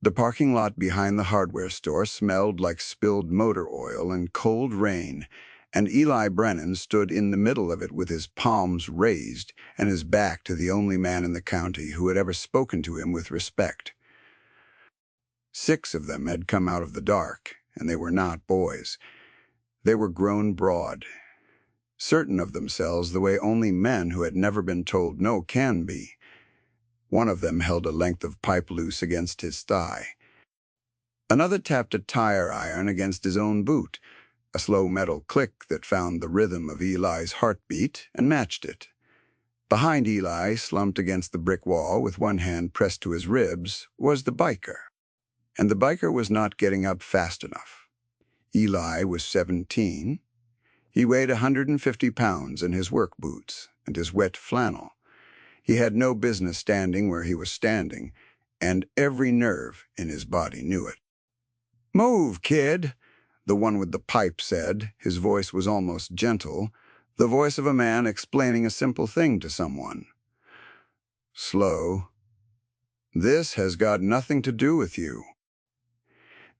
The parking lot behind the hardware store smelled like spilled motor oil and cold rain, and Eli Brennan stood in the middle of it with his palms raised and his back to the only man in the county who had ever spoken to him with respect. 6 of them had come out of the dark, and they were not boys. They were grown broad, certain of themselves the way only men who had never been told no can be. One of them held a length of pipe loose against his thigh. Another tapped a tire iron against his own boot, a slow metal click that found the rhythm of Eli's heartbeat and matched it. Behind Eli, slumped against the brick wall with one hand pressed to his ribs, was the biker. And the biker was not getting up fast enough. Eli was 17. He weighed 150 pounds in his work boots and his wet flannel. He had no business standing where he was standing, and every nerve in his body knew it. "Move, kid," the one with the pipe said. His voice was almost gentle, the voice of a man explaining a simple thing to someone. Slow. "This has got nothing to do with you."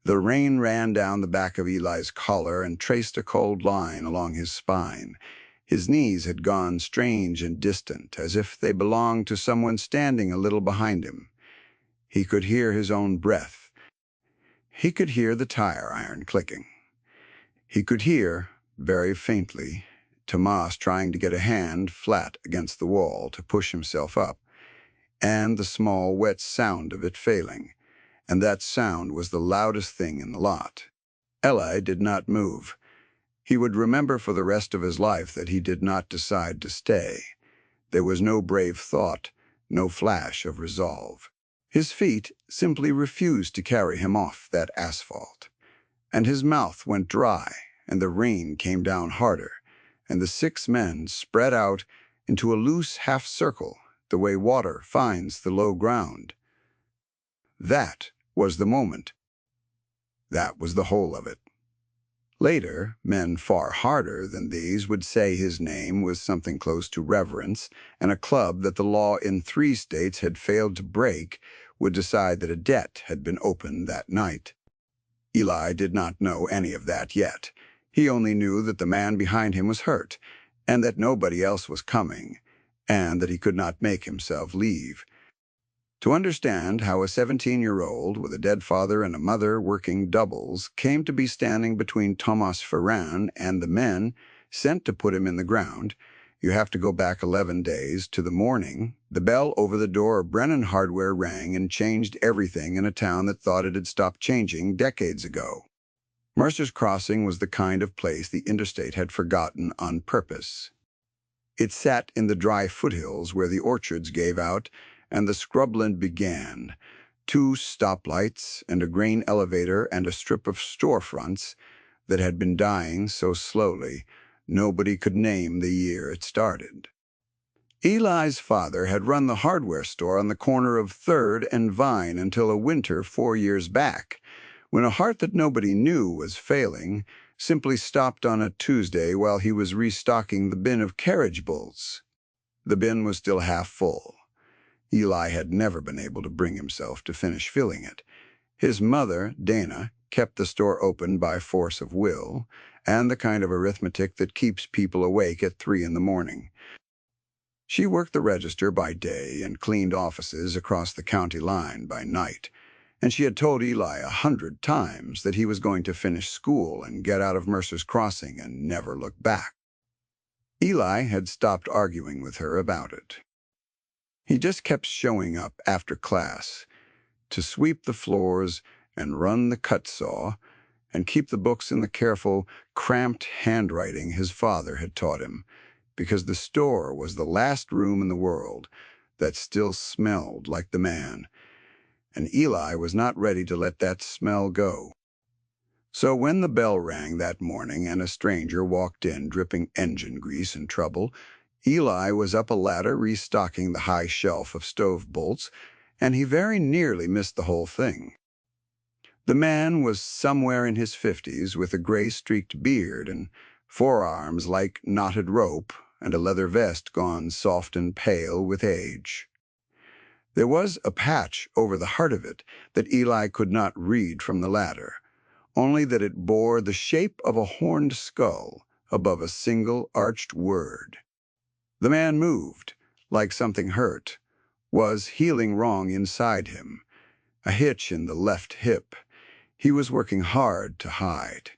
The rain ran down the back of Eli's collar and traced a cold line along his spine. His knees had gone strange and distant, as if they belonged to someone standing a little behind him. He could hear his own breath. He could hear the tire iron clicking. He could hear, very faintly, Tomas trying to get a hand flat against the wall to push himself up, and the small, wet sound of it failing. And that sound was the loudest thing in the lot. Eli did not move. He would remember for the rest of his life that he did not decide to stay. There was no brave thought, no flash of resolve. His feet simply refused to carry him off that asphalt. And his mouth went dry, and the rain came down harder, and the 6 men spread out into a loose half circle, the way water finds the low ground. That was the moment. That was the whole of it. Later, men far harder than these would say his name with something close to reverence, and a club that the law in 3 states had failed to break would decide that a debt had been opened that night. Eli did not know any of that yet. He only knew that the man behind him was hurt, and that nobody else was coming, and that he could not make himself leave. To understand how a 17-year-old with a dead father and a mother working doubles came to be standing between Tomas Ferran and the men sent to put him in the ground, you have to go back 11 days to the morning the bell over the door of Brennan Hardware rang and changed everything in a town that thought it had stopped changing decades ago. Mercer's Crossing was the kind of place the interstate had forgotten on purpose. It sat in the dry foothills where the orchards gave out and the scrubland began, 2 stoplights and a grain elevator and a strip of storefronts that had been dying so slowly nobody could name the year it started. Eli's father had run the hardware store on the corner of 3rd and Vine until a winter 4 years back, when a heart that nobody knew was failing simply stopped on a Tuesday while he was restocking the bin of carriage bolts. The bin was still half full. Eli had never been able to bring himself to finish filling it. His mother, Dana, kept the store open by force of will, and the kind of arithmetic that keeps people awake at 3 in the morning. She worked the register by day and cleaned offices across the county line by night, and she had told Eli 100 times that he was going to finish school and get out of Mercer's Crossing and never look back. Eli had stopped arguing with her about it. He just kept showing up after class to sweep the floors and run the cut saw and keep the books in the careful, cramped handwriting his father had taught him, because the store was the last room in the world that still smelled like the man, and Eli was not ready to let that smell go. So when the bell rang that morning and a stranger walked in dripping engine grease and trouble, Eli was up a ladder restocking the high shelf of stove bolts, and he very nearly missed the whole thing. The man was somewhere in his 50s with a gray-streaked beard and forearms like knotted rope and a leather vest gone soft and pale with age. There was a patch over the heart of it that Eli could not read from the ladder, only that it bore the shape of a horned skull above a single arched word. The man moved, like something hurt, was healing wrong inside him, a hitch in the left hip. He was working hard to hide.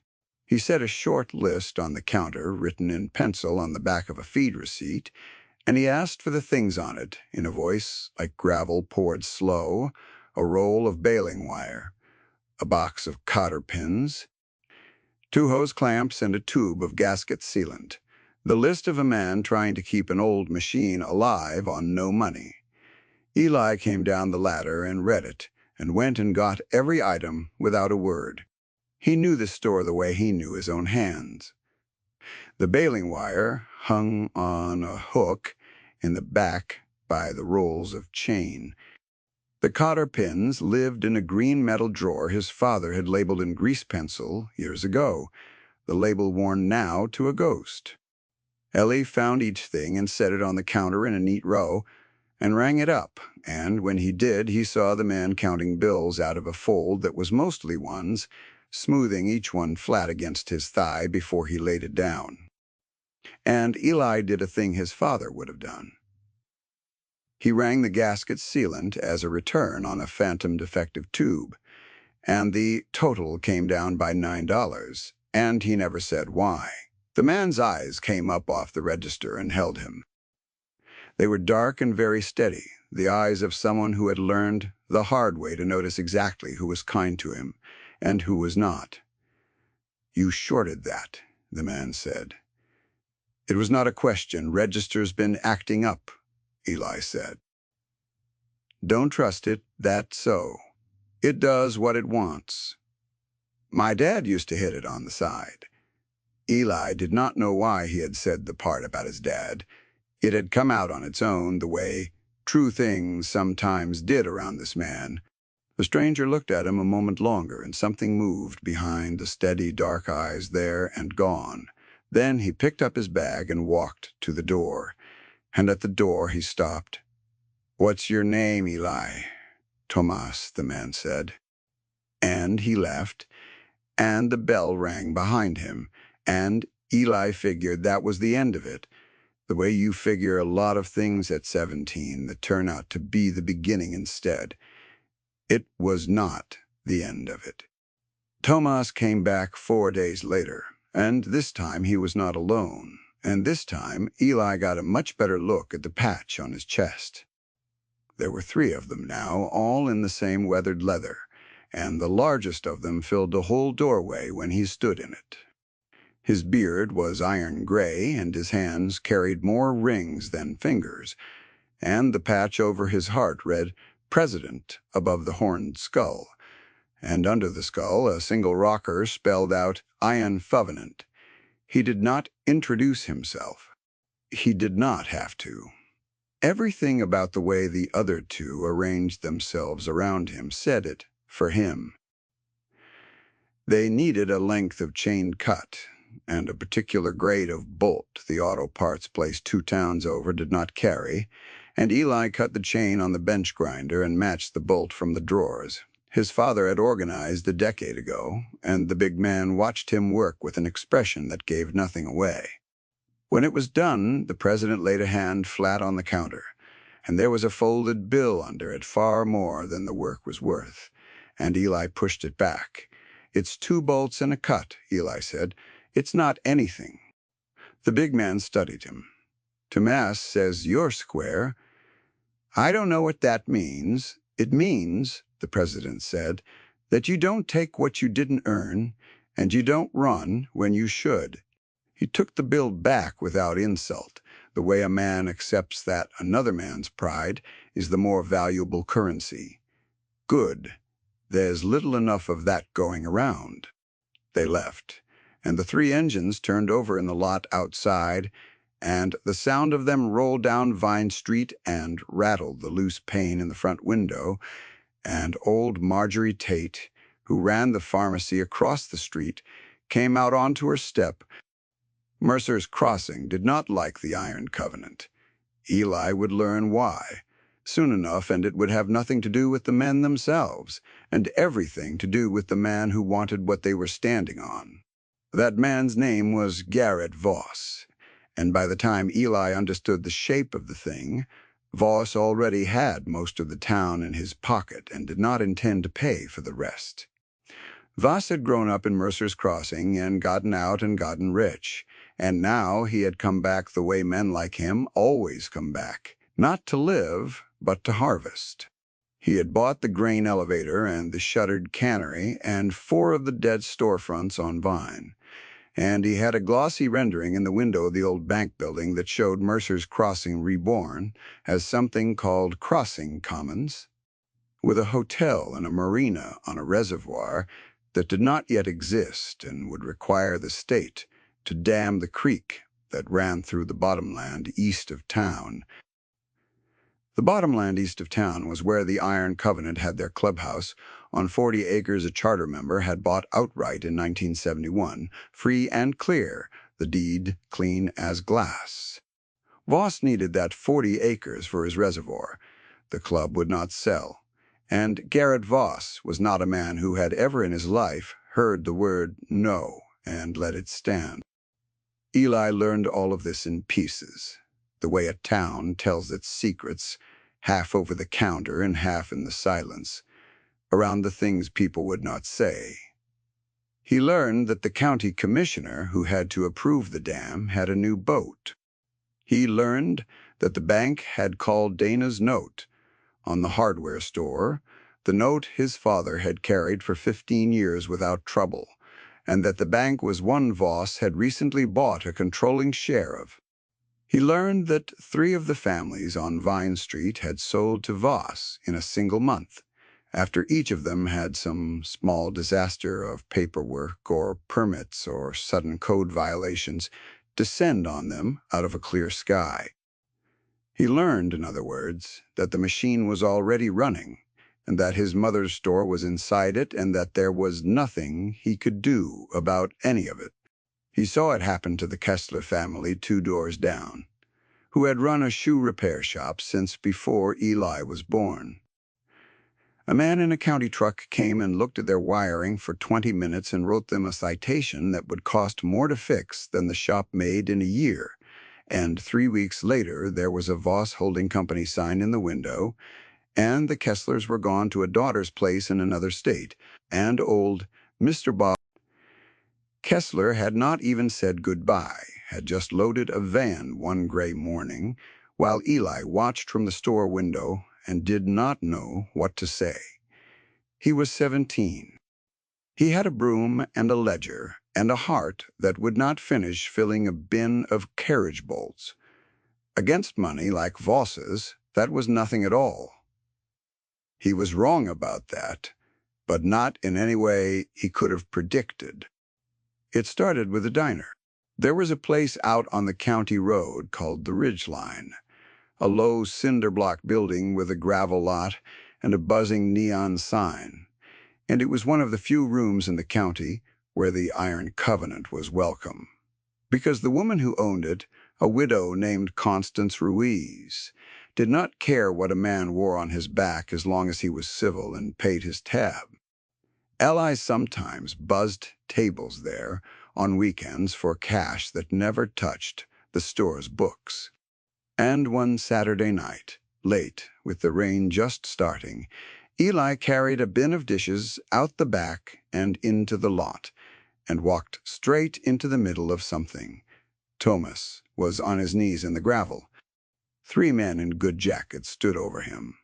He set a short list on the counter, written in pencil on the back of a feed receipt, and he asked for the things on it in a voice like gravel poured slow: a roll of baling wire, a box of cotter pins, 2 hose clamps, and a tube of gasket sealant. The list of a man trying to keep an old machine alive on no money. Eli came down the ladder and read it, and went and got every item without a word. He knew the store the way he knew his own hands. The baling wire hung on a hook in the back by the rolls of chain. The cotter pins lived in a green metal drawer his father had labeled in grease pencil years ago, the label worn now to a ghost. Ellie found each thing and set it on the counter in a neat row and rang it up, and when he did, he saw the man counting bills out of a fold that was mostly ones, smoothing each one flat against his thigh before he laid it down. And Eli did a thing his father would have done. He rang the gasket sealant as a return on a phantom defective tube, and the total came down by $9, and he never said why. The man's eyes came up off the register and held him. They were dark and very steady, the eyes of someone who had learned the hard way to notice exactly who was kind to him and who was not. "You shorted that," the man said. "It was not a question. Register's been acting up," Eli said. "Don't trust it, that's so. It does what it wants. My dad used to hit it on the side." Eli did not know why he had said the part about his dad. It had come out on its own, the way true things sometimes did around this man. The stranger looked at him a moment longer, and something moved behind the steady dark eyes there and gone. Then he picked up his bag and walked to the door, and at the door he stopped. "What's your name, Eli?" "Tomas," the man said. And he left, and the bell rang behind him, and Eli figured that was the end of it, the way you figure a lot of things at 17 that turn out to be the beginning instead. It was not the end of it. Tomas came back 4 days later, and this time he was not alone, and this time Eli got a much better look at the patch on his chest. There were 3 of them now, all in the same weathered leather, and the largest of them filled the whole doorway when he stood in it. His beard was iron gray, and his hands carried more rings than fingers, and the patch over his heart read "President" above the horned skull, and under the skull a single rocker spelled out "Iron Covenant." He did not introduce himself. He did not have to. Everything about the way the other 2 arranged themselves around him said it for him. They needed a length of chain cut, and a particular grade of bolt the auto parts place 2 towns over did not carry, and Eli cut the chain on the bench grinder and matched the bolt from the drawers. His father had organized a decade ago, and the big man watched him work with an expression that gave nothing away. When it was done, the president laid a hand flat on the counter, and there was a folded bill under it, far more than the work was worth, and Eli pushed it back. "It's 2 bolts and a cut," Eli said. "It's not anything." The big man studied him. "Tomas says you're square." "I don't know what that means." "It means," the president said, "that you don't take what you didn't earn, and you don't run when you should." He took the bill back without insult, the way a man accepts that another man's pride is the more valuable currency. "Good. There's little enough of that going around." They left, and the 3 engines turned over in the lot outside, and the sound of them rolled down Vine Street and rattled the loose pane in the front window, and old Marjorie Tate, who ran the pharmacy across the street, came out onto her step. Mercer's Crossing did not like the Iron Covenant. Eli would learn why. Soon enough, and it would have nothing to do with the men themselves, and everything to do with the man who wanted what they were standing on. That man's name was Garrett Voss, and by the time Eli understood the shape of the thing, Voss already had most of the town in his pocket and did not intend to pay for the rest. Voss had grown up in Mercer's Crossing and gotten out and gotten rich, and now he had come back the way men like him always come back, not to live, but to harvest. He had bought the grain elevator and the shuttered cannery and 4 of the dead storefronts on Vine, and he had a glossy rendering in the window of the old bank building that showed Mercer's Crossing reborn as something called Crossing Commons, with a hotel and a marina on a reservoir that did not yet exist and would require the state to dam the creek that ran through the bottomland east of town. The bottomland east of town was where the Iron Covenant had their clubhouse, on 40 acres a charter member had bought outright in 1971, free and clear, the deed clean as glass. Voss needed that 40 acres for his reservoir. The club would not sell. And Garrett Voss was not a man who had ever in his life heard the word no and let it stand. Eli learned all of this in pieces, the way a town tells its secrets, half over the counter and half in the silence, around the things people would not say. He learned that the county commissioner who had to approve the dam had a new boat. He learned that the bank had called Dana's note on the hardware store, the note his father had carried for 15 years without trouble, and that the bank was one Voss had recently bought a controlling share of. He learned that 3 of the families on Vine Street had sold to Voss in a single month, after each of them had some small disaster of paperwork or permits or sudden code violations descend on them out of a clear sky. He learned, in other words, that the machine was already running, and that his mother's store was inside it, and that there was nothing he could do about any of it. He saw it happen to the Kessler family 2 doors down, who had run a shoe repair shop since before Eli was born. A man in a county truck came and looked at their wiring for 20 minutes and wrote them a citation that would cost more to fix than the shop made in a year. And 3 weeks later, there was a Voss Holding Company sign in the window, and the Kesslers were gone to a daughter's place in another state, and old Mr. Bob Kessler had not even said goodbye, had just loaded a van one gray morning, while Eli watched from the store window and did not know what to say. He was 17. He had a broom and a ledger and a heart that would not finish filling a bin of carriage bolts. Against money like Voss's, that was nothing at all. He was wrong about that, but not in any way he could have predicted. It started with a diner. There was a place out on the county road called the Ridgeline, a low cinder block building with a gravel lot and a buzzing neon sign, and it was one of the few rooms in the county where the Iron Covenant was welcome, because the woman who owned it, a widow named Constance Ruiz, did not care what a man wore on his back as long as he was civil and paid his tab. Allies sometimes buzzed tables there on weekends for cash that never touched the store's books. And one Saturday night, late, with the rain just starting, Eli carried a bin of dishes out the back and into the lot, and walked straight into the middle of something. Thomas was on his knees in the gravel. 3 men in good jackets stood over him,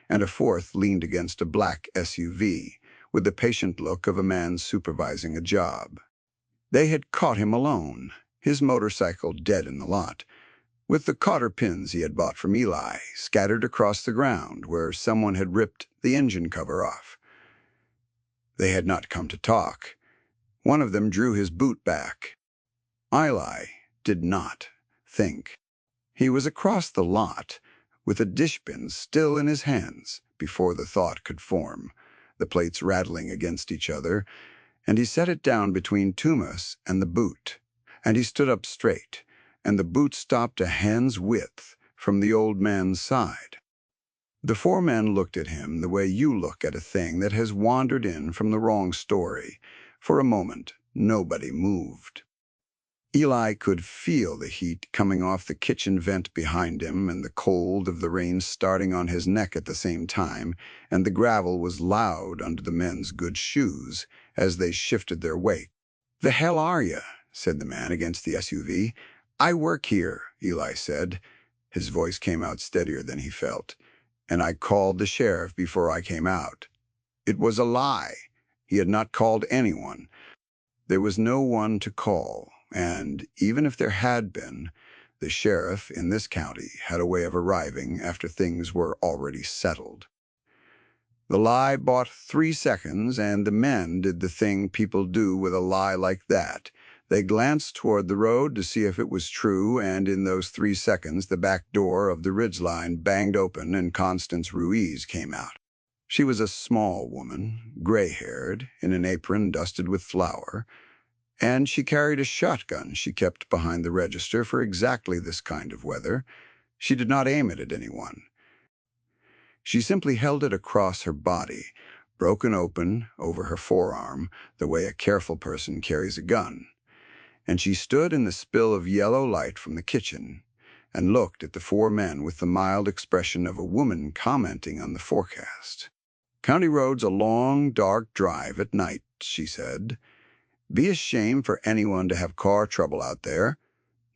and a 4th leaned against a black SUV with the patient look of a man supervising a job. They had caught him alone, his motorcycle dead in the lot, with the cotter pins he had bought from Eli scattered across the ground where someone had ripped the engine cover off. They had not come to talk. One of them drew his boot back. Eli did not think. He was across the lot, with the dishbin still in his hands before the thought could form, the plates rattling against each other, and he set it down between Thomas and the boot, and he stood up straight, and the boot stopped a hand's width from the old man's side. The four men looked at him the way you look at a thing that has wandered in from the wrong story. For a moment, nobody moved. Eli could feel the heat coming off the kitchen vent behind him and the cold of the rain starting on his neck at the same time, and the gravel was loud under the men's good shoes as they shifted their weight. "The hell are you?" said the man against the SUV. "I work here," Eli said. His voice came out steadier than he felt. "And I called the sheriff before I came out." It was a lie. He had not called anyone. There was no one to call, and even if there had been, the sheriff in this county had a way of arriving after things were already settled. The lie bought 3 seconds, and the men did the thing people do with a lie like that. They glanced toward the road to see if it was true, and in those 3 seconds the back door of the Ridgeline banged open and Constance Ruiz came out. She was a small woman, gray-haired, in an apron dusted with flour, and she carried a shotgun she kept behind the register for exactly this kind of weather. She did not aim it at anyone. She simply held it across her body, broken open over her forearm, the way a careful person carries a gun. And she stood in the spill of yellow light from the kitchen and looked at the four men with the mild expression of a woman commenting on the forecast. "County road's a long, dark drive at night," she said. "Be a shame for anyone to have car trouble out there.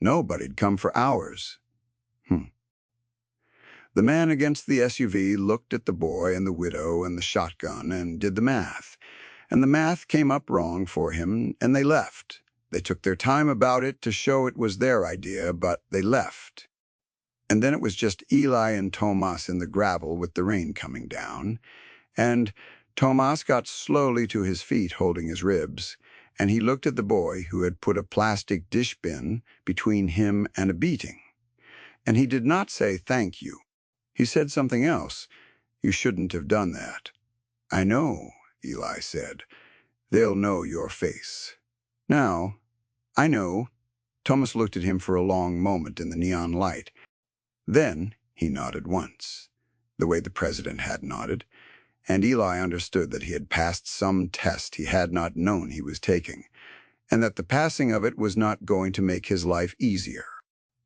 Nobody'd come for hours." The man against the SUV looked at the boy and the widow and the shotgun and did the math. And the math came up wrong for him, and they left. They took their time about it to show it was their idea, but they left. And then it was just Eli and Tomas in the gravel with the rain coming down. And Tomas got slowly to his feet holding his ribs, and he looked at the boy who had put a plastic dish bin between him and a beating. And he did not say thank you. He said something else. "You shouldn't have done that." "I know," Eli said. "They'll know your face." "Now, I know." Thomas looked at him for a long moment in the neon light. Then he nodded once, the way the president had nodded, and Eli understood that he had passed some test he had not known he was taking, and that the passing of it was not going to make his life easier.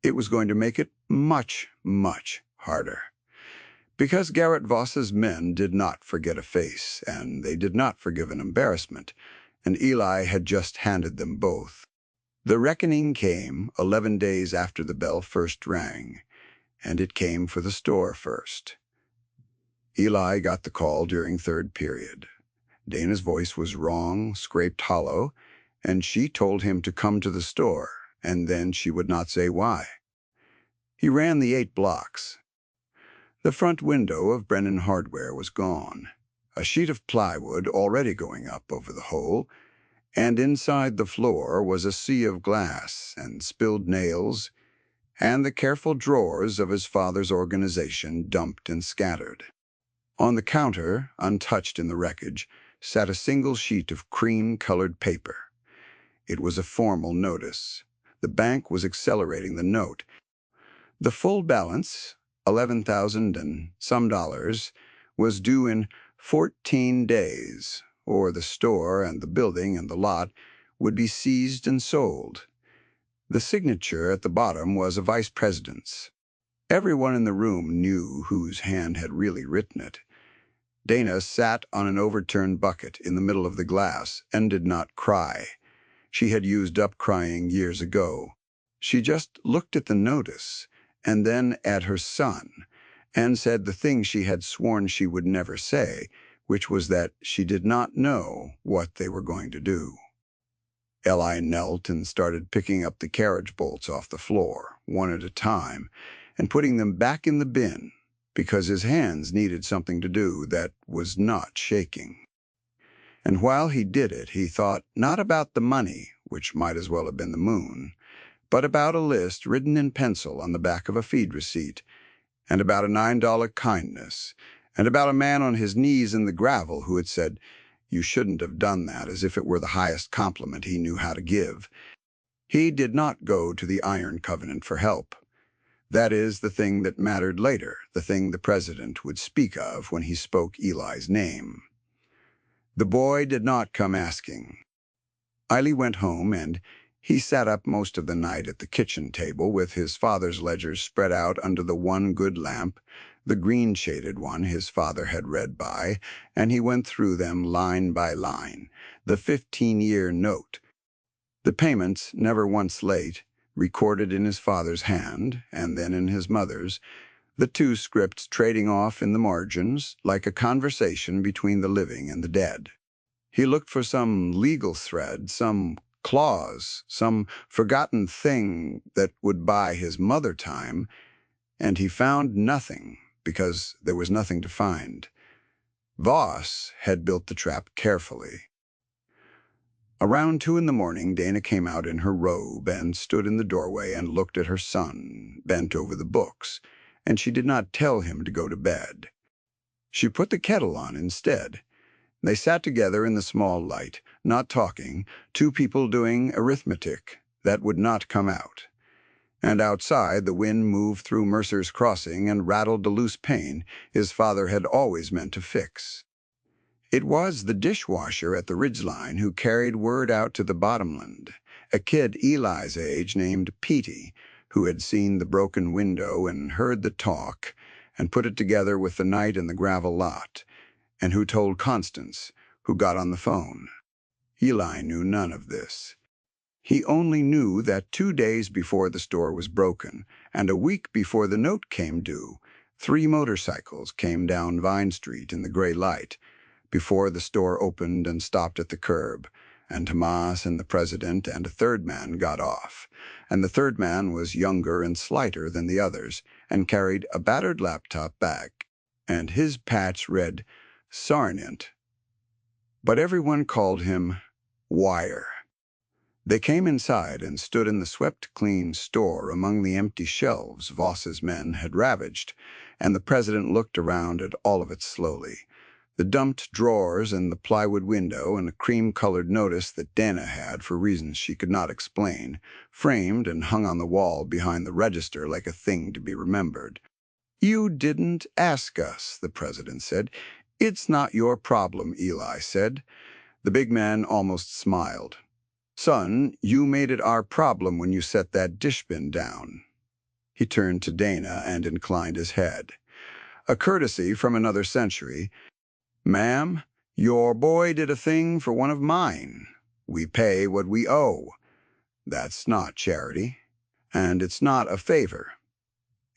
It was going to make it much, much harder. Because Garrett Voss's men did not forget a face, and they did not forgive an embarrassment, and Eli had just handed them both. The reckoning came 11 days after the bell first rang, and it came for the store first. Eli got the call during third period. Dana's voice was wrong, scraped hollow, and she told him to come to the store, and then she would not say why. He ran the 8 blocks. The front window of Brennan Hardware was gone, a sheet of plywood already going up over the hole, and inside the floor was a sea of glass and spilled nails and the careful drawers of his father's organization dumped and scattered. On the counter, untouched in the wreckage, sat a single sheet of cream-colored paper. It was a formal notice. The bank was accelerating the note. The full balance, 11,000 and some dollars, was due in 14 days, or the store and the building and the lot would be seized and sold. The signature at the bottom was a vice president's. Everyone in the room knew whose hand had really written it. Dana sat on an overturned bucket in the middle of the glass and did not cry. She had used up crying years ago. She just looked at the notice and then at her son and said the thing she had sworn she would never say, which was that she did not know what they were going to do. Eli knelt and started picking up the carriage bolts off the floor, one at a time, and putting them back in the bin, because his hands needed something to do that was not shaking. And while he did it, he thought not about the money, which might as well have been the moon, but about a list written in pencil on the back of a feed receipt, and about a $9 kindness, and about a man on his knees in the gravel who had said, "You shouldn't have done that," as if it were the highest compliment he knew how to give. He did not go to the Iron Covenant for help. That is the thing that mattered later, the thing the president would speak of when he spoke Eli's name. The boy did not come asking. Eli went home, and he sat up most of the night at the kitchen table with his father's ledgers spread out under the one good lamp, the green-shaded one his father had read by, and he went through them line by line, the 15-year note, the payments never once late, recorded in his father's hand and then in his mother's, the two scripts trading off in the margins like a conversation between the living and the dead. He looked for some legal thread, some clause, some forgotten thing that would buy his mother time, and he found nothing because there was nothing to find. Voss had built the trap carefully. Around 2 in the morning, Dana came out in her robe and stood in the doorway and looked at her son, bent over the books, and she did not tell him to go to bed. She put the kettle on instead. They sat together in the small light, not talking, two people doing arithmetic that would not come out. And outside, the wind moved through Mercer's Crossing and rattled a loose pane his father had always meant to fix. It was the dishwasher at the ridgeline who carried word out to the bottomland, a kid Eli's age named Petey, who had seen the broken window and heard the talk and put it together with the night in the gravel lot, and who told Constance, who got on the phone. Eli knew none of this. He only knew that 2 days before the store was broken, and a week before the note came due, 3 motorcycles came down Vine Street in the gray light, before the store opened and stopped at the curb, and Tomas and the president and a third man got off, and the third man was younger and slighter than the others, and carried a battered laptop bag, and his patch read Sarnant, but everyone called him Wire. They came inside and stood in the swept-clean store among the empty shelves Voss's men had ravaged, and the president looked around at all of it slowly. The dumped drawers and the plywood window and a cream-colored notice that Dana had, for reasons she could not explain, framed and hung on the wall behind the register like a thing to be remembered. "You didn't ask us," the president said. "It's not your problem," Eli said. The big man almost smiled. "Son, you made it our problem when you set that dish bin down." He turned to Dana and inclined his head. "A courtesy from another century. Ma'am, your boy did a thing for one of mine. We pay what we owe. That's not charity. And it's not a favor.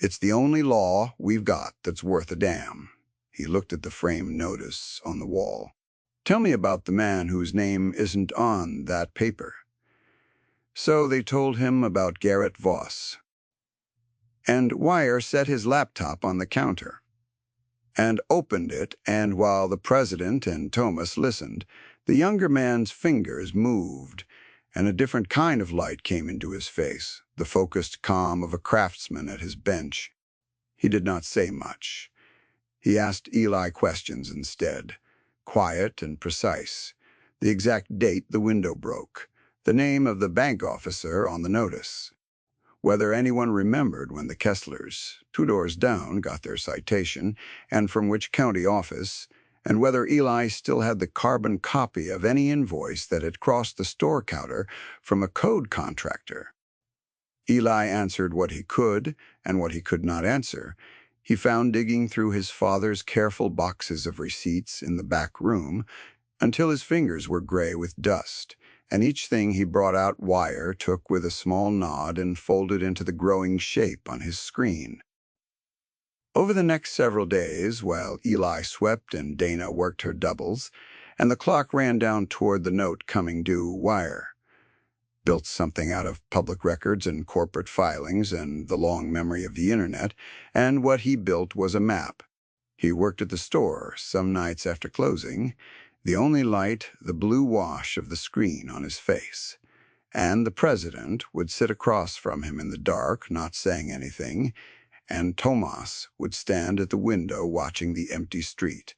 It's the only law we've got that's worth a damn." He looked at the framed notice on the wall. "Tell me about the man whose name isn't on that paper." So they told him about Garrett Voss. And Wire set his laptop on the counter and opened it, and while the president and Thomas listened, the younger man's fingers moved, and a different kind of light came into his face, the focused calm of a craftsman at his bench. He did not say much. He asked Eli questions instead, quiet and precise, the exact date the window broke, the name of the bank officer on the notice, whether anyone remembered when the Kesslers, 2 doors down, got their citation, and from which county office, and whether Eli still had the carbon copy of any invoice that had crossed the store counter from a code contractor. Eli answered what he could and what he could not answer. He found digging through his father's careful boxes of receipts in the back room until his fingers were gray with dust, and each thing he brought out Wire took with a small nod and folded into the growing shape on his screen. Over the next several days, while Eli swept and Dana worked her doubles, and the clock ran down toward the note coming due, Wire built something out of public records and corporate filings and the long memory of the internet, and what he built was a map. He worked at the store some nights after closing, the only light the blue wash of the screen on his face, and the president would sit across from him in the dark, not saying anything, and Tomas would stand at the window watching the empty street.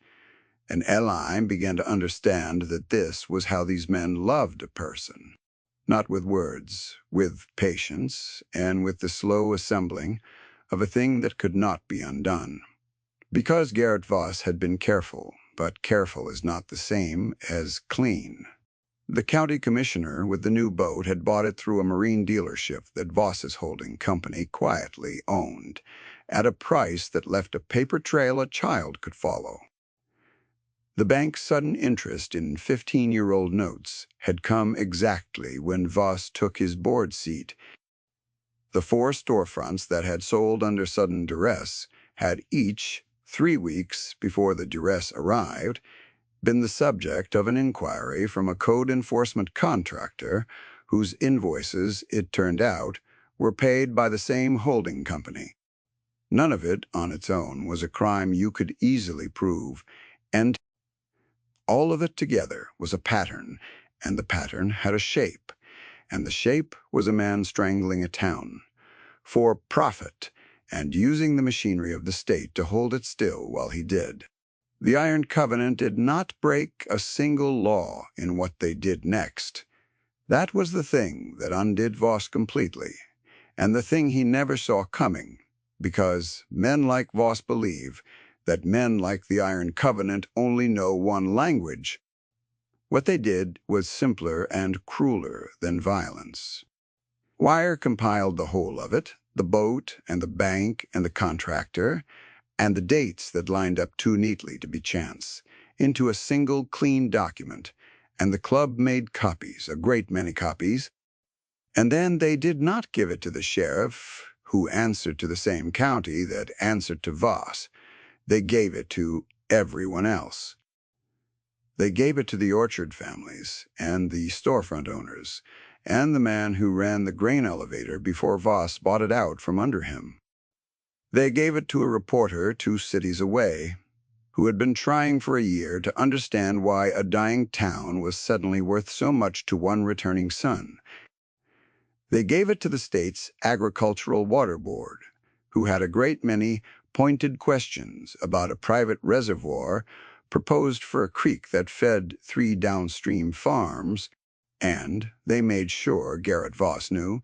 And Eli began to understand that this was how these men loved a person. Not with words, with patience, and with the slow assembling of a thing that could not be undone. Because Garrett Voss had been careful, but careful is not the same as clean. The county commissioner with the new boat had bought it through a marine dealership that Voss's holding company quietly owned, at a price that left a paper trail a child could follow. The bank's sudden interest in 15-year-old notes had come exactly when Voss took his board seat. The 4 storefronts that had sold under sudden duress had each, 3 weeks before the duress arrived, been the subject of an inquiry from a code enforcement contractor whose invoices, it turned out, were paid by the same holding company. None of it, on its own, was a crime you could easily prove, and all of it together was a pattern, and the pattern had a shape, and the shape was a man strangling a town for profit and using the machinery of the state to hold it still while he did. The Iron Covenant did not break a single law in what they did next. That was the thing that undid Voss completely, and the thing he never saw coming, because men like Voss believe that men like the Iron Covenant only know one language. What they did was simpler and crueler than violence. Wire compiled the whole of it, the boat and the bank and the contractor, and the dates that lined up too neatly to be chance, into a single clean document, and the club made copies, a great many copies, and then they did not give it to the sheriff, who answered to the same county that answered to Voss. They gave it to everyone else. They gave it to the orchard families, and the storefront owners, and the man who ran the grain elevator before Voss bought it out from under him. They gave it to a reporter 2 cities away, who had been trying for a year to understand why a dying town was suddenly worth so much to one returning son. They gave it to the state's Agricultural Water Board, who had a great many pointed questions about a private reservoir proposed for a creek that fed 3 downstream farms, and they made sure Garrett Voss knew,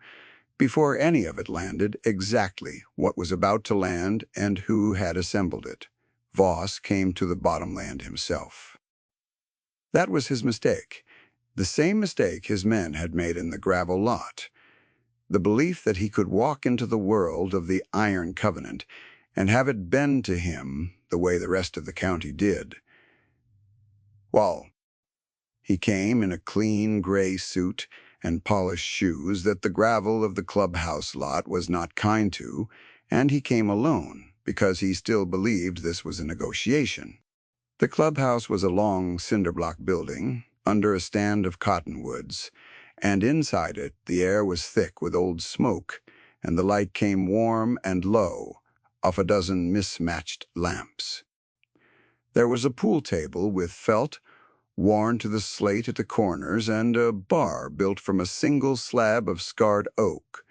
before any of it landed, exactly what was about to land and who had assembled it. Voss came to the bottomland himself. That was his mistake, the same mistake his men had made in the gravel lot. The belief that he could walk into the world of the Iron Covenant and have it bend to him the way the rest of the county did. Well, he came in a clean gray suit and polished shoes that the gravel of the clubhouse lot was not kind to, and he came alone because he still believed this was a negotiation. The clubhouse was a long cinder-block building under a stand of cottonwoods, and inside it the air was thick with old smoke, and the light came warm and low off a dozen mismatched lamps. There was a pool table with felt worn to the slate at the corners, and a bar built from a single slab of scarred oak,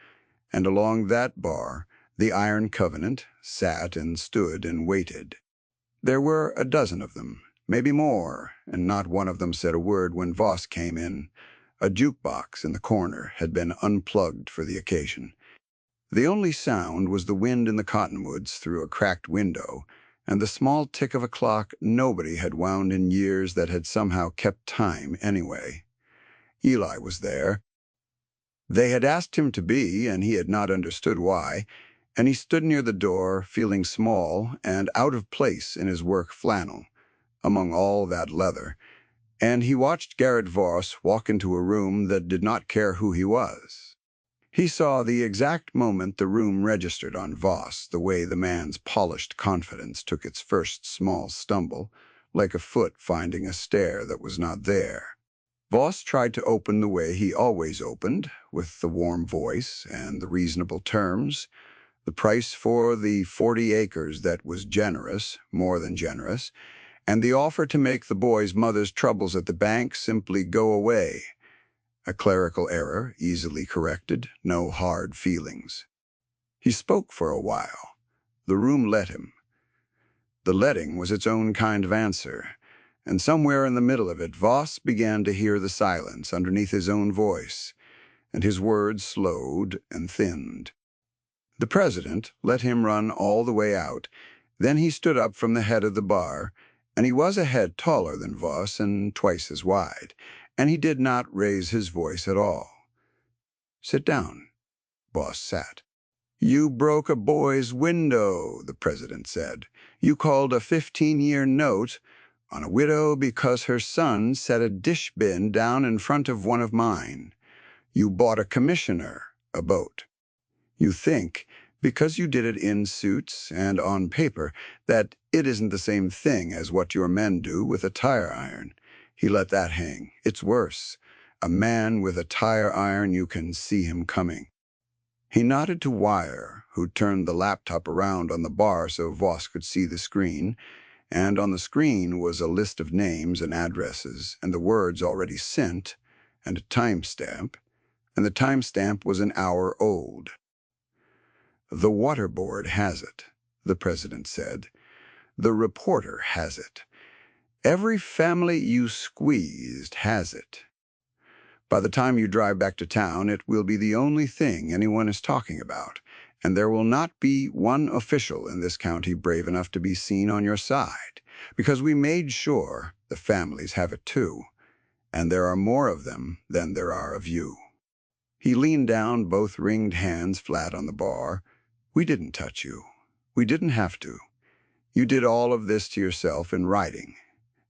and along that bar the Iron Covenant sat and stood and waited. There were a dozen of them, maybe more, and not one of them said a word when Voss came in. A jukebox in the corner had been unplugged for the occasion. The only sound was the wind in the cottonwoods through a cracked window, and the small tick of a clock nobody had wound in years that had somehow kept time anyway. Eli was there. They had asked him to be, and he had not understood why, and he stood near the door, feeling small and out of place in his work flannel, among all that leather, and he watched Garrett Voss walk into a room that did not care who he was. He saw the exact moment the room registered on Voss, the way the man's polished confidence took its first small stumble, like a foot finding a stair that was not there. Voss tried to open the way he always opened, with the warm voice and the reasonable terms. The price for the 40 acres that was generous, more than generous, and the offer to make the boy's mother's troubles at the bank simply go away. A clerical error, easily corrected, no hard feelings. He spoke for a while. The room let him. The letting was its own kind of answer, and somewhere in the middle of it Voss began to hear the silence underneath his own voice, and his words slowed and thinned. The president let him run all the way out. Then he stood up from the head of the bar, and he was a head taller than Voss and twice as wide, and he did not raise his voice at all. "Sit down." Voss sat. "You broke a boy's window," the president said. "You called a 15-year note on a widow because her son set a dish bin down in front of one of mine. You bought a commissioner a boat. You think, because you did it in suits and on paper, that it isn't the same thing as what your men do with a tire iron." He let that hang. "It's worse. A man with a tire iron, you can see him coming." He nodded to Wire, who turned the laptop around on the bar so Voss could see the screen, and on the screen was a list of names and addresses and the words already sent and a timestamp, and the timestamp was an hour old. "The water board has it," the president said. "The reporter has it. Every family you squeezed has it. By the time you drive back to town, it will be the only thing anyone is talking about, and there will not be one official in this county brave enough to be seen on your side, because we made sure the families have it too, and there are more of them than there are of you." He leaned down, both ringed hands flat on the bar. "We didn't touch you. We didn't have to. You did all of this to yourself in writing,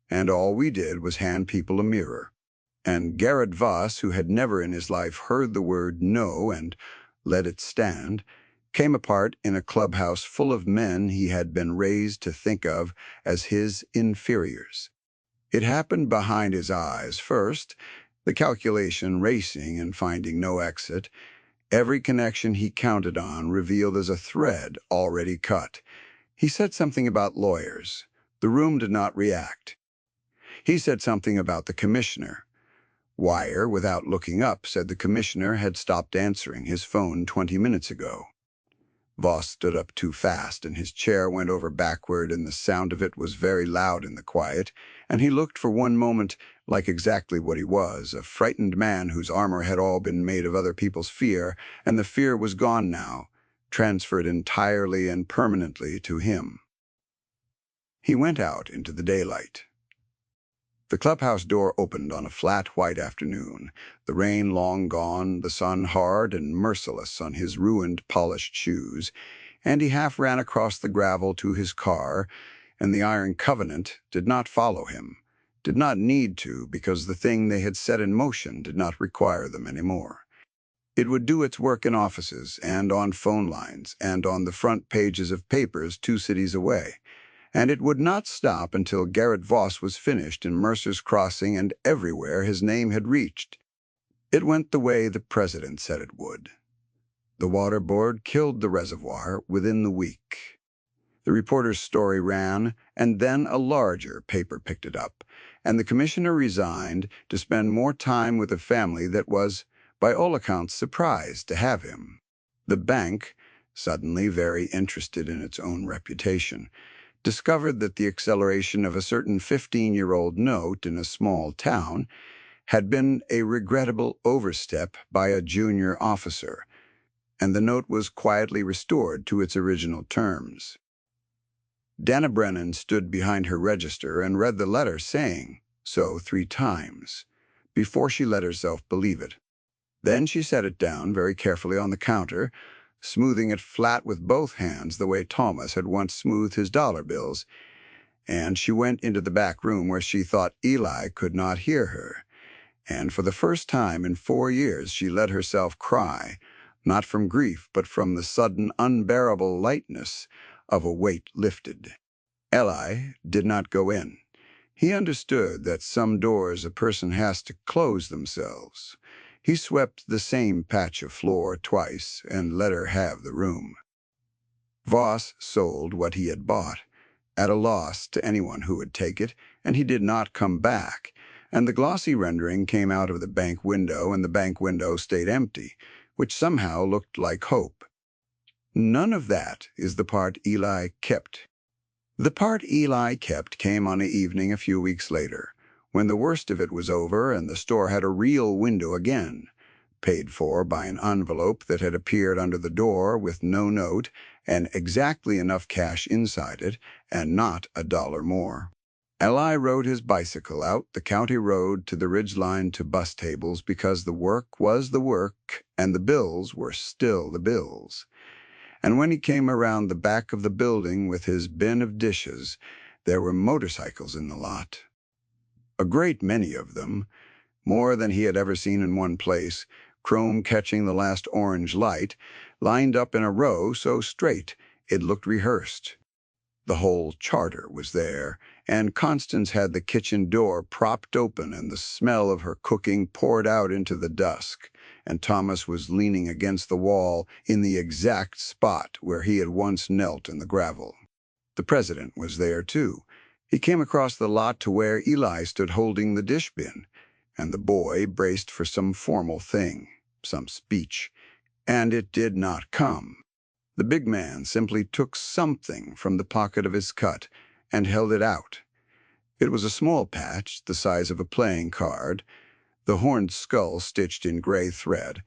and all we did was hand people a mirror." And Garrett Voss, who had never in his life heard the word no and let it stand, came apart in a clubhouse full of men he had been raised to think of as his inferiors. It happened behind his eyes first, the calculation racing and finding no exit, every connection he counted on revealed as a thread already cut. He said something about lawyers. The room did not react. He said something about the commissioner. Wire, without looking up, said the commissioner had stopped answering his phone 20 minutes ago. Voss stood up too fast, and his chair went over backward, and the sound of it was very loud in the quiet, and he looked for one moment like exactly what he was, a frightened man whose armor had all been made of other people's fear, and the fear was gone now, transferred entirely and permanently to him. He went out into the daylight. The clubhouse door opened on a flat white afternoon, the rain long gone, the sun hard and merciless on his ruined polished shoes, and he half ran across the gravel to his car, and the Iron Covenant did not follow him, did not need to, because the thing they had set in motion did not require them anymore. It would do its work in offices and on phone lines and on the front pages of papers 2 cities away. And it would not stop until Garrett Voss was finished in Mercer's Crossing and everywhere his name had reached. It went the way the president said it would. The water board killed the reservoir within the week. The reporter's story ran, and then a larger paper picked it up, and the commissioner resigned to spend more time with a family that was, by all accounts, surprised to have him. The bank, suddenly very interested in its own reputation, discovered that the acceleration of a certain 15-year-old note in a small town had been a regrettable overstep by a junior officer, and the note was quietly restored to its original terms. Dana Brennan stood behind her register and read the letter, saying so 3 times, before she let herself believe it. Then she set it down very carefully on the counter, smoothing it flat with both hands the way Thomas had once smoothed his dollar bills, and she went into the back room where she thought Eli could not hear her, and for the first time in 4 years she let herself cry, not from grief but from the sudden unbearable lightness of a weight lifted. Eli did not go in. He understood that some doors a person has to close themselves. He swept the same patch of floor twice and let her have the room. Voss sold what he had bought, at a loss to anyone who would take it, and he did not come back, and the glossy rendering came out of the bank window, and the bank window stayed empty, which somehow looked like hope. None of that is the part Eli kept. The part Eli kept came on an evening a few weeks later, when the worst of it was over and the store had a real window again, paid for by an envelope that had appeared under the door with no note and exactly enough cash inside it, and not a dollar more. Eli rode his bicycle out the county road to the ridgeline to bus tables because the work was the work and the bills were still the bills. And when he came around the back of the building with his bin of dishes, there were motorcycles in the lot. A great many of them, more than he had ever seen in one place, chrome catching the last orange light, lined up in a row so straight it looked rehearsed. The whole charter was there, and Constance had the kitchen door propped open and the smell of her cooking poured out into the dusk, and Thomas was leaning against the wall in the exact spot where he had once knelt in the gravel. The president was there, too. He came across the lot to where Eli stood holding the dish bin, and the boy braced for some formal thing, some speech, and it did not come. The big man simply took something from the pocket of his cut and held it out. It was a small patch, the size of a playing card, the horned skull stitched in gray thread,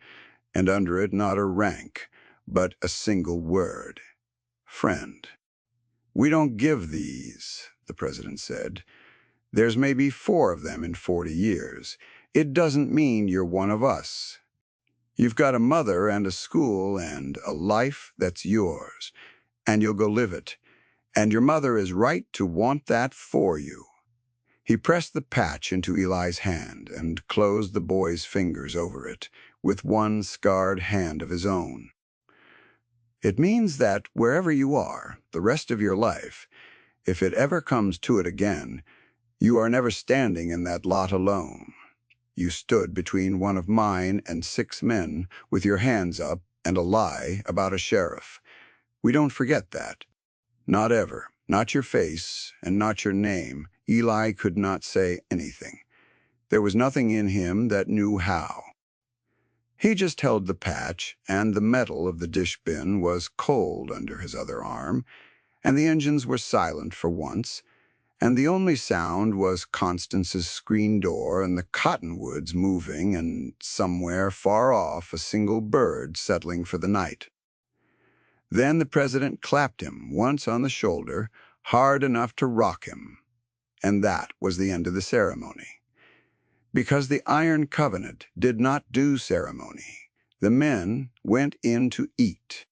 and under it not a rank, but a single word: friend. "We don't give these," the president said. "There's maybe 4 of them in 40 years. It doesn't mean you're one of us. You've got a mother and a school and a life that's yours, and you'll go live it. And your mother is right to want that for you." He pressed the patch into Eli's hand and closed the boy's fingers over it with one scarred hand of his own. "It means that wherever you are, the rest of your life, if it ever comes to it again, you are never standing in that lot alone. You stood between one of mine and 6 men with your hands up and a lie about a sheriff. We don't forget that. Not ever. Not your face and not your name." Eli could not say anything. There was nothing in him that knew how. He just held the patch, and the metal of the dish bin was cold under his other arm, and the engines were silent for once, and the only sound was Constance's screen door and the cottonwoods moving, and somewhere far off a single bird settling for the night. Then the president clapped him once on the shoulder, hard enough to rock him, and that was the end of the ceremony. Because the Iron Covenant did not do ceremony, the men went in to eat.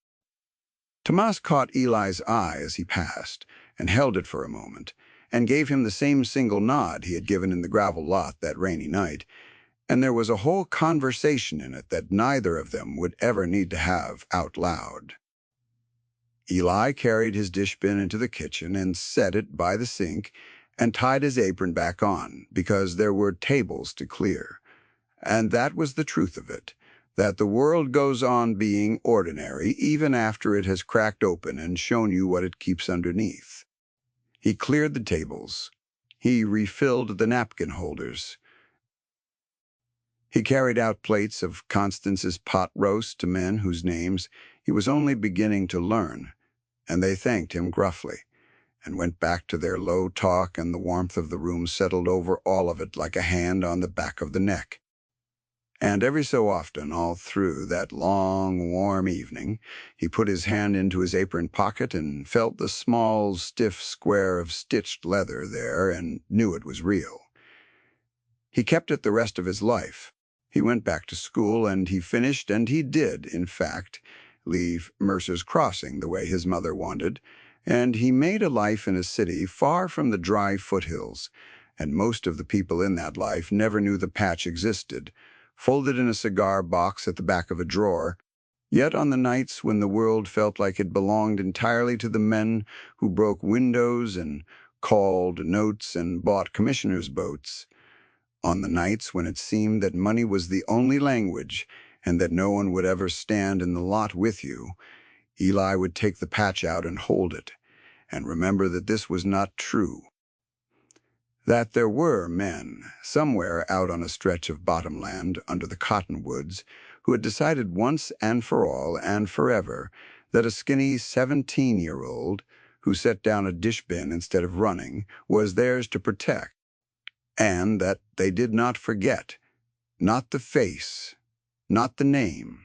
Tomas caught Eli's eye as he passed, and held it for a moment, and gave him the same single nod he had given in the gravel lot that rainy night, and there was a whole conversation in it that neither of them would ever need to have out loud. Eli carried his dishbin into the kitchen and set it by the sink and tied his apron back on, because there were tables to clear. And that was the truth of it, that the world goes on being ordinary even after it has cracked open and shown you what it keeps underneath. He cleared the tables. He refilled the napkin holders. He carried out plates of Constance's pot roast to men whose names he was only beginning to learn, and they thanked him gruffly, and went back to their low talk, and the warmth of the room settled over all of it like a hand on the back of the neck. And every so often, all through that long, warm evening, he put his hand into his apron pocket and felt the small, stiff square of stitched leather there and knew it was real. He kept it the rest of his life. He went back to school, and he finished, and he did, in fact, leave Mercer's Crossing the way his mother wanted, and he made a life in a city far from the dry foothills, and most of the people in that life never knew the patch existed, folded in a cigar box at the back of a drawer. Yet on the nights when the world felt like it belonged entirely to the men who broke windows and called notes and bought commissioners' boats, on the nights when it seemed that money was the only language and that no one would ever stand in the lot with you, Eli would take the patch out and hold it, and remember that this was not true. That there were men, somewhere out on a stretch of bottomland under the cottonwoods, who had decided once and for all and forever that a skinny 17-year-old who set down a dishbin instead of running was theirs to protect, and that they did not forget, not the face, not the name.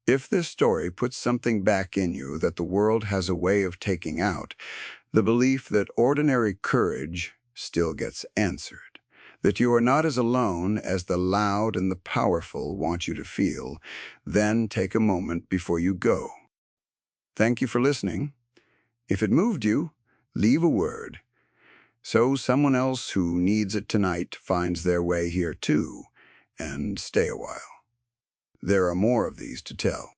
If this story puts something back in you that the world has a way of taking out, the belief that ordinary courage still gets answered, that you are not as alone as the loud and the powerful want you to feel, then take a moment before you go. Thank you for listening. If it moved you, leave a word, so someone else who needs it tonight finds their way here too, and stay a while. There are more of these to tell.